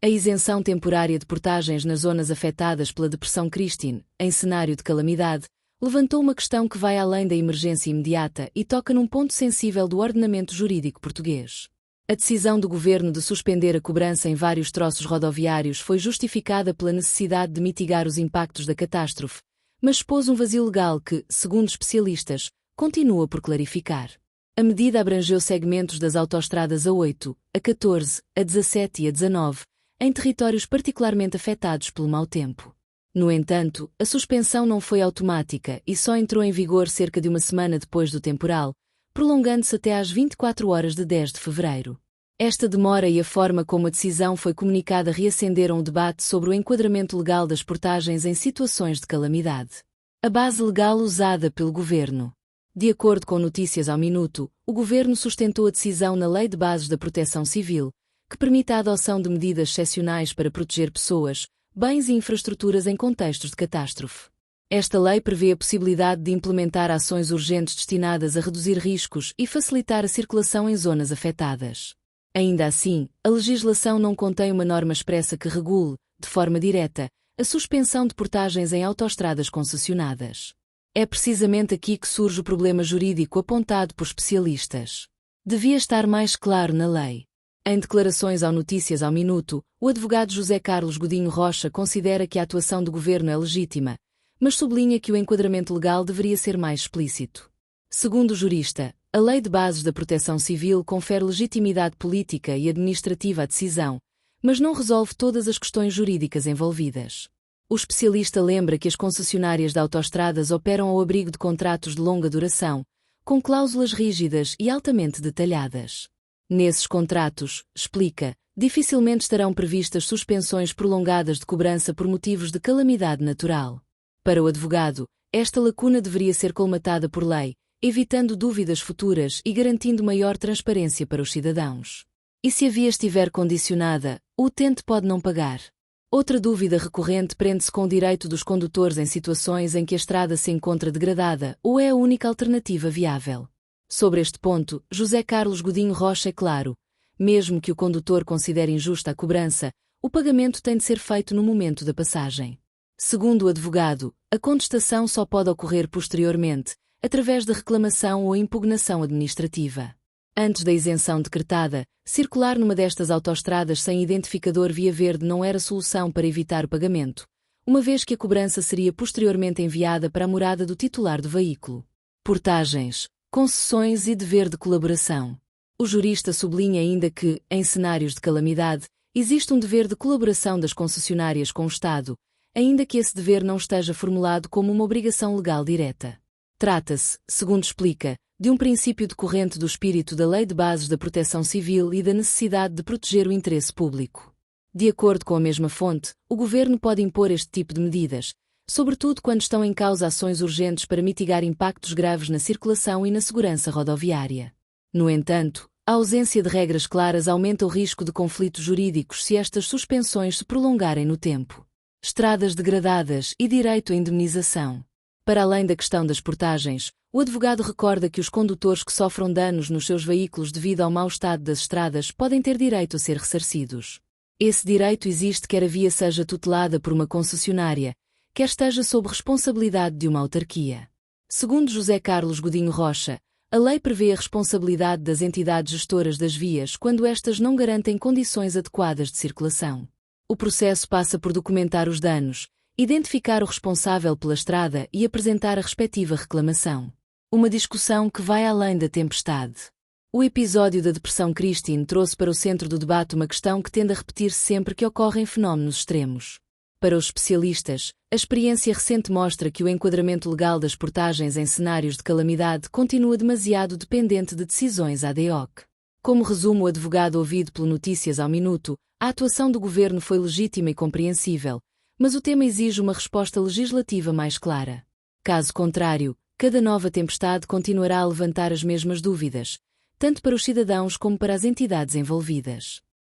A isenção temporária de portagens nas zonas afetadas pela Depressão Christine, em cenário de calamidade, levantou uma questão que vai além da emergência imediata e toca num ponto sensível do ordenamento jurídico português. A decisão do governo de suspender a cobrança em vários troços rodoviários foi justificada pela necessidade de mitigar os impactos da catástrofe, mas expôs um vazio legal que, segundo especialistas, continua por clarificar. A medida abrangeu segmentos das autoestradas A8, A14, A17 e A19, em territórios particularmente afetados pelo mau tempo. No entanto, a suspensão não foi automática e só entrou em vigor cerca de uma semana depois do temporal, prolongando-se até às 24 horas de 10 de fevereiro. Esta demora e a forma como a decisão foi comunicada reacenderam o debate sobre o enquadramento legal das portagens em situações de calamidade. A base legal usada pelo governo. De acordo com Notícias ao Minuto, o governo sustentou a decisão na Lei de Bases da Proteção Civil, que permite a adoção de medidas excepcionais para proteger pessoas, bens e infraestruturas em contextos de catástrofe. Esta lei prevê a possibilidade de implementar ações urgentes destinadas a reduzir riscos e facilitar a circulação em zonas afetadas. Ainda assim, a legislação não contém uma norma expressa que regule, de forma direta, a suspensão de portagens em autoestradas concessionadas. É precisamente aqui que surge o problema jurídico apontado por especialistas. Devia estar mais claro na lei. Em declarações ao Notícias ao Minuto, o advogado José Carlos Godinho Rocha considera que a atuação do governo é legítima, mas sublinha que o enquadramento legal deveria ser mais explícito. Segundo o jurista, a Lei de Bases da Proteção Civil confere legitimidade política e administrativa à decisão, mas não resolve todas as questões jurídicas envolvidas. O especialista lembra que as concessionárias de autoestradas operam ao abrigo de contratos de longa duração, com cláusulas rígidas e altamente detalhadas. Nesses contratos, explica, dificilmente estarão previstas suspensões prolongadas de cobrança por motivos de calamidade natural. Para o advogado, esta lacuna deveria ser colmatada por lei, evitando dúvidas futuras e garantindo maior transparência para os cidadãos. E se a via estiver condicionada, o utente pode não pagar. Outra dúvida recorrente prende-se com o direito dos condutores em situações em que a estrada se encontra degradada ou é a única alternativa viável. Sobre este ponto, José Carlos Godinho Rocha é claro: mesmo que o condutor considere injusta a cobrança, o pagamento tem de ser feito no momento da passagem. Segundo o advogado, a contestação só pode ocorrer posteriormente, através de reclamação ou impugnação administrativa. Antes da isenção decretada, circular numa destas autoestradas sem identificador via verde não era solução para evitar o pagamento, uma vez que a cobrança seria posteriormente enviada para a morada do titular do veículo. Portagens, concessões e dever de colaboração. O jurista sublinha ainda que, em cenários de calamidade, existe um dever de colaboração das concessionárias com o Estado, ainda que esse dever não esteja formulado como uma obrigação legal direta. Trata-se, segundo explica, de um princípio decorrente do espírito da Lei de Bases da Proteção Civil e da necessidade de proteger o interesse público. De acordo com a mesma fonte, o governo pode impor este tipo de medidas, sobretudo quando estão em causa ações urgentes para mitigar impactos graves na circulação e na segurança rodoviária. No entanto, a ausência de regras claras aumenta o risco de conflitos jurídicos se estas suspensões se prolongarem no tempo. Estradas degradadas e direito à indemnização. Para além da questão das portagens, o advogado recorda que os condutores que sofram danos nos seus veículos devido ao mau estado das estradas podem ter direito a ser ressarcidos. Esse direito existe quer a via seja tutelada por uma concessionária, quer esteja sob responsabilidade de uma autarquia. Segundo José Carlos Godinho Rocha, a lei prevê a responsabilidade das entidades gestoras das vias quando estas não garantem condições adequadas de circulação. O processo passa por documentar os danos, identificar o responsável pela estrada e apresentar a respectiva reclamação. Uma discussão que vai além da tempestade. O episódio da Depressão Christine trouxe para o centro do debate uma questão que tende a repetir-se sempre que ocorrem fenómenos extremos. Para os especialistas, a experiência recente mostra que o enquadramento legal das portagens em cenários de calamidade continua demasiado dependente de decisões ad hoc. Como resume o advogado ouvido pelo Notícias ao Minuto, a atuação do governo foi legítima e compreensível, mas o tema exige uma resposta legislativa mais clara. Caso contrário, cada nova tempestade continuará a levantar as mesmas dúvidas, tanto para os cidadãos como para as entidades envolvidas.